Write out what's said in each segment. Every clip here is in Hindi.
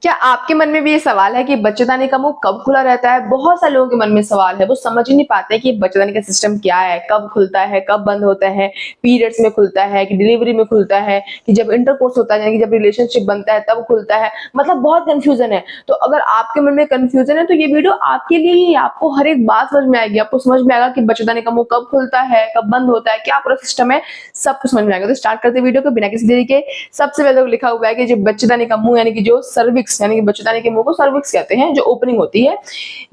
क्या आपके मन में भी ये सवाल है कि बच्चेदानी का मुंह कब खुला रहता है? बहुत सारे लोगों के मन में सवाल है, वो समझ ही नहीं पाते कि बच्चेदानी का सिस्टम क्या है, कब खुलता है, कब बंद होता है, पीरियड्स में खुलता है कि डिलीवरी में खुलता है कि जब इंटरकोर्स होता है यानी कि जब रिलेशनशिप बनता है तब खुलता है। मतलब बहुत कंफ्यूजन है। तो अगर आपके मन में कंफ्यूजन है तो ये वीडियो आपके लिए ही है। आपको हर एक बात समझ में आएगी, आपको समझ में आएगा कि बच्चेदानी का मुंह कब खुलता है, कब बंद होता है, क्या पूरा सिस्टम है, सब कुछ समझ में आएगा। तो स्टार्ट करते वीडियो को बिना किसी देरी के। सबसे पहले लिखा हुआ है कि जो बच्चेदानी का मुंह यानी कि जो सर्विक्स यानी कि बच्चेदानी के मुंह को सर्विक्स कहते हैं, जो ओपनिंग होती है,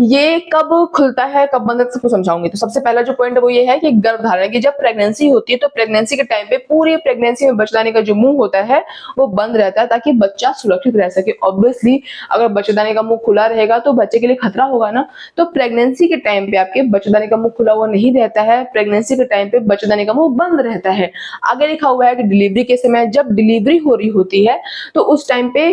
ये कब खुलता है कब बंद होता है सबको समझाऊंगी। तो सबसे पहला जो पॉइंट है वो ये है कि गर्भधारण की जब प्रेगनेंसी होती है तो प्रेगनेंसी के टाइम पे पूरी प्रेगनेंसी में बच्चेदानी का जो मुंह होता है वो बंद रहता है ताकि बच्चा सुरक्षित रह सके। ऑब्वियसली अगर बच्चेदानी का मुंह खुला रहेगा तो बच्चे के लिए खतरा होगा ना। तो प्रेगनेंसी के टाइम पे आपके बच्चेदानी का मुंह खुला हुआ नहीं रहता है, प्रेगनेंसी के टाइम पे बच्चेदानी का मुंह बंद रहता है। आगे लिखा हुआ है कि डिलीवरी के समय जब डिलीवरी हो रही होती है तो उस टाइम पे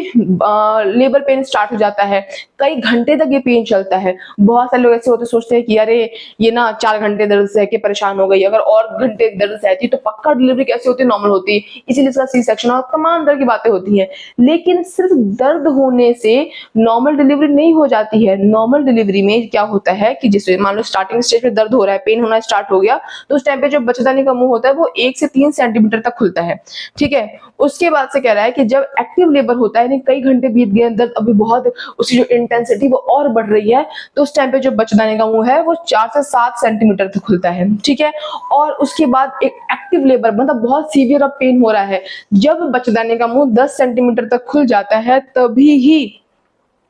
लेबर पेन स्टार्ट हो जाता है, कई घंटे तक ये पेन चलता है। बहुत सारे लोग ऐसे होते सोचते हैं कि अरे ये ना 4 घंटे दर्द सह के परेशान हो गई, अगर और घंटे दर्द सहती तो पक्का डिलीवरी कैसे होती, नॉर्मल होती, इसीलिए इसका सी सेक्शन और तमाम तरह की बातें होती हैं। लेकिन सिर्फ दर्द होने से नॉर्मल डिलीवरी नहीं हो जाती है। नॉर्मल डिलीवरी में क्या होता है कि जिसमें मान लो स्टार्टिंग स्टेज पे दर्द हो रहा है, पेन होना स्टार्ट हो गया, तो उस टाइम पे जो बच्चेदानी का मुंह होता है वो 1 से 3 सेंटीमीटर तक खुलता है। ठीक है, उसके बाद से कह रहा है कि जब एक्टिव लेबर होता है, कई घंटे बीत गए, दर्द अभी बहुत, उसकी जो इंटेंसिटी वो और बढ़ रही है, तो उस टाइम पे जो बच्चेदानी का मुंह है वो 4 से 7 सेंटीमीटर तक खुलता है। ठीक है, और उसके बाद एक एक्टिव लेबर मतलब बहुत सीवियर अब पेन हो रहा है, जब बच्चेदानी का मुंह 10 सेंटीमीटर तक खुल जाता है तभी ही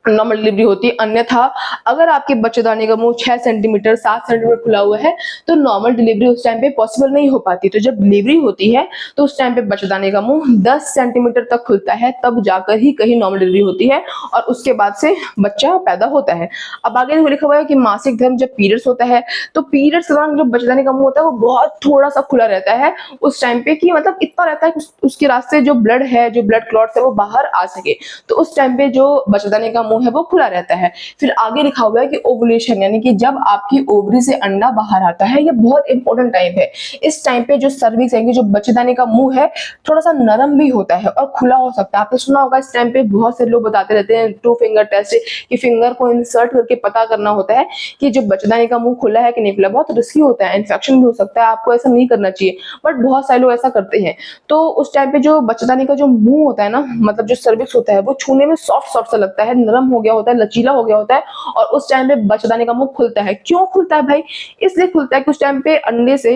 नॉर्मल डिलीवरी होती है। अन्यथा अगर आपके बच्चेदानी का मुंह 6 सेंटीमीटर 7 सेंटीमीटर खुला हुआ है तो नॉर्मल डिलीवरी उस टाइम पे पॉसिबल नहीं हो पाती। तो जब डिलीवरी होती है तो उस टाइम पे बच्चेदानी का मुंह 10 सेंटीमीटर तक खुलता है, तब जाकर ही कहीं नॉर्मल डिलीवरी होती है और उसके बाद से बच्चा पैदा होता है। अब आगे लिखा हुआ है कि मासिक धर्म जब पीरियड्स होता है तो पीरियड्स के दौरान जो बच्चेदानी का मुंह होता है वो बहुत थोड़ा सा खुला रहता है उस टाइम पे, कि मतलब इतना रहता है कि उसके रास्ते जो ब्लड है, जो ब्लड क्लॉट्स है वो बाहर आ सके। तो उस टाइम पे जो बच्चेदानी का मुंह है वो खुला रहता है। फिर आगे लिखा हुआ है कि ओवुलेशन यानी कि जब आपकी ओवरी से अंडा बाहर आता है, ये बहुत इंपॉर्टेंट टाइम है। इस टाइम पे जो सर्विक्स यानी कि जो बच्चेदानी का मुंह है थोड़ा सा नरम भी होता है और खुला हो सकता है। आपने सुना होगा इस टाइम पे बहुत से लोग बताते रहते हैं 2 फिंगर टेस्ट, कि फिंगर को इंसर्ट करके पता करना होता है कि जो बच्चेदानी का मुंह खुला है कि नहीं खुला। बहुत रिस्की होता है, इन्फेक्शन भी हो सकता है, आपको ऐसा नहीं करना चाहिए, बट बहुत सारे लोग ऐसा करते हैं। तो उस टाइम पे जो बच्चेदानी का जो मुंह होता है ना, मतलब जो सर्विक्स होता है वो छूने में सॉफ्ट सॉफ्ट सा लगता है, नरम हो गया होता है, लचीला हो गया होता है और उस टाइम पे बच्चेदानी का मुंह खुलता है। क्यों खुलता है भाई? इसलिए खुलता है कि उस टाइम पे अंडे से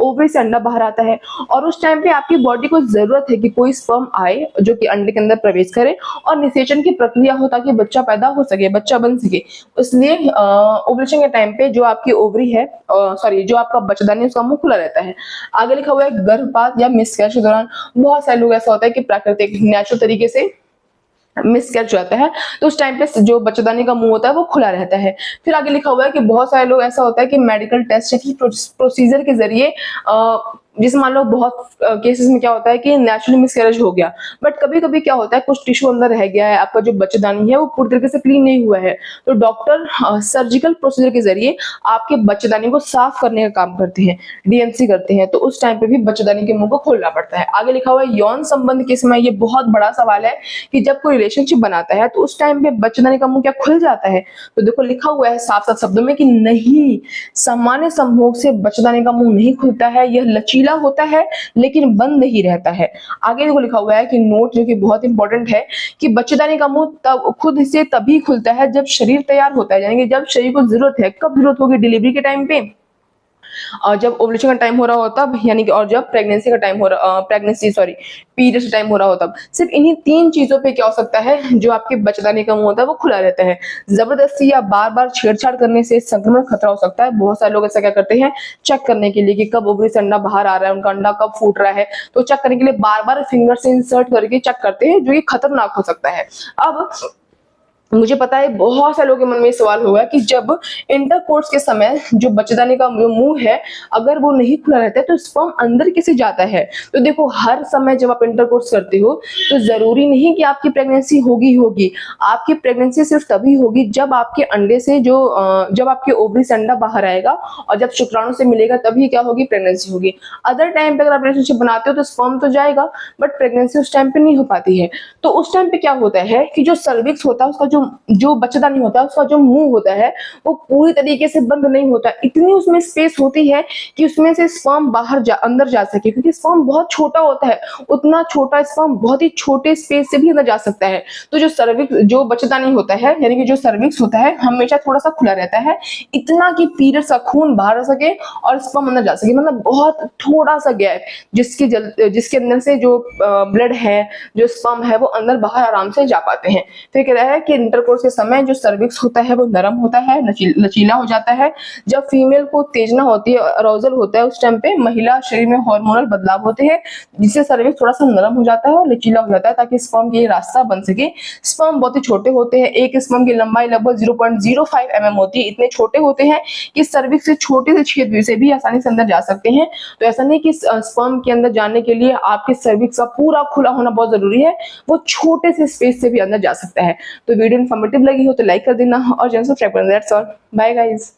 ओवरी से अंडा बाहर आता है और उस टाइम पे आपकी बॉडी को जरूरत है कि कोई स्पर्म आए जो कि अंडे के अंदर प्रवेश करे और निषेचन की प्रक्रिया हो ताकि बच्चा पैदा हो सके, बच्चा बन सके। इसलिए ओवुलेशन के टाइम पे जो आपकी ओवरी है, सॉरी जो आपका बच्चेदानी उसका मुंह खुला रहता है। आगे लिखा हुआ है गर्भपात या मिसकैरेज के दौरान बहुत सारे लोग ऐसा होता है कि प्राकृतिक नेचुरल तरीके से मिसकैरेज जाता है तो उस टाइम पे जो बच्चेदानी का मुंह होता है वो खुला रहता है। फिर आगे लिखा हुआ है कि बहुत सारे लोग ऐसा होता है कि मेडिकल टेस्ट की प्रोसीजर के जरिए जैसे मान लो बहुत केसेस में क्या होता है कि नेचुरली मिसकैरेज हो गया, बट कभी कभी क्या होता है कुछ टिश्यू अंदर रह गया है, आपका जो बच्चेदानी है वो पूरी तरीके से क्लीन नहीं हुआ है, तो डॉक्टर सर्जिकल प्रोसीजर के जरिए आपके बच्चेदानी को साफ करने का काम करते हैं, डीएनसी करते हैं। तो उस टाइम पे भी बच्चेदानी के मुंह को खोलना पड़ता है। आगे लिखा हुआ है यौन संबंध के समय, ये बहुत बड़ा सवाल है कि जब कोई रिलेशनशिप बनाता है तो उस टाइम पे बच्चेदानी का मुंह क्या खुल जाता है? तो देखो लिखा हुआ है साफ साफ शब्दों में कि नहीं, सामान्य संभोग से बच्चेदानी का मुंह नहीं खुलता है, यह लचीला होता है लेकिन बंद ही रहता है। आगे देखो लिखा हुआ है कि नोट जो कि बहुत इंपॉर्टेंट है कि बच्चेदानी का मुंह तब खुद से तभी खुलता है जब शरीर तैयार होता है, यानी कि जब शरीर को जरूरत है। कब जरूरत होगी? डिलीवरी के टाइम पे और जब ओवुलेशन का टाइम हो रहा हो तब, यानी कि और जब प्रेगनेंसी का टाइम हो रहा, प्रेगनेंसी सॉरी पीरियड्स टाइम हो रहा हो तब। सिर्फ इन्हीं 3 चीजों पे क्या हो सकता है, जो आपके बच्चेदानी का मुंह होता है वो खुला रहता है। जबरदस्ती या बार बार छेड़छाड़ करने से संक्रमण खतरा हो सकता है। बहुत सारे लोग ऐसा क्या करते हैं, चेक करने के लिए कि कब ओवरी से अंडा बाहर आ रहा है, उनका अंडा कब फूट रहा है, तो चेक करने के लिए बार बार फिंगर से इंसर्ट करके चेक करते हैं, जो ये खतरनाक हो सकता है। अब मुझे पता है बहुत सारे लोगों के मन में ये सवाल होगा कि जब इंटरकोर्स के समय जो बच्चेदानी का जो मुंह है अगर वो नहीं खुला रहता है तो स्पर्म अंदर कैसे जाता है। तो देखो, हर समय जब आप इंटरकोर्स करते हो तो जरूरी नहीं कि आपकी प्रेगनेंसी होगी। आपकी प्रेगनेंसी सिर्फ तभी होगी जब आपके अंडे से जब आपके ओवरी से अंडा बाहर आएगा और जब शुक्राणु से मिलेगा तभी क्या होगी, प्रेगनेंसी होगी। अदर टाइम पे अगर आप रिलेशनशिप बनाते हो तो स्पर्म तो जाएगा बट प्रेगनेंसी उस टाइम पे नहीं हो पाती है। तो उस टाइम पे क्या होता है कि जो सर्विक्स होता है उसका जो बच्चेदानी होता है उसका जो मुंह होता है वो पूरी तरीके से बंद नहीं होता। इतनी उसमें स्पेस होती है कि उसमें से स्पर्म अंदर जा सके, क्योंकि स्पर्म बहुत छोटा होता है। उतना छोटा स्पर्म बहुत ही छोटे स्पेस से भी अंदर जा सकता है। तो जो बच्चेदानी होता है यानी कि जो सर्विक्स होता है हमेशा थोड़ा सा खुला रहता है, इतना कि पीरियड्स का खून बाहर आ सके और स्पर्म अंदर जा सके। मतलब बहुत थोड़ा सा गैप जिसके अंदर से जो ब्लड है, जो स्पर्म है, वो अंदर बाहर आराम से जा पाते हैं। फिर कह रहा है कि इंटरकोर्स के समय जो सर्विक्स होता है वो नरम होता है, लचीला हो जाता है। जब फीमेल को उत्तेजना होती है, अराउजल होता है, उस टाइम पे महिला शरीर में हार्मोनल बदलाव होते हैं जिससे सर्विक्स थोड़ा सा नरम हो जाता है और लचीला हो जाता है ताकि स्पर्म के रास्ता बन सके। स्पर्म बहुत ही छोटे होते हैं, एक स्पर्म की लंबाई लगभग 0.05 mm होती है। इतने छोटे होते हैं कि सर्विक्स से छोटे से छेद से भी आसानी से अंदर जा सकते हैं। तो ऐसा नहीं कि स्पर्म के अंदर जाने के लिए आपके सर्विक्स का पूरा खुला होना बहुत जरूरी है, वो छोटे से स्पेस से भी अंदर जा सकता है। तो वीडियो इन्फॉर्मेटिव लगी हो तो लाइक कर देना और चैनल सब्सक्राइब कर देना। That's all, bye guys.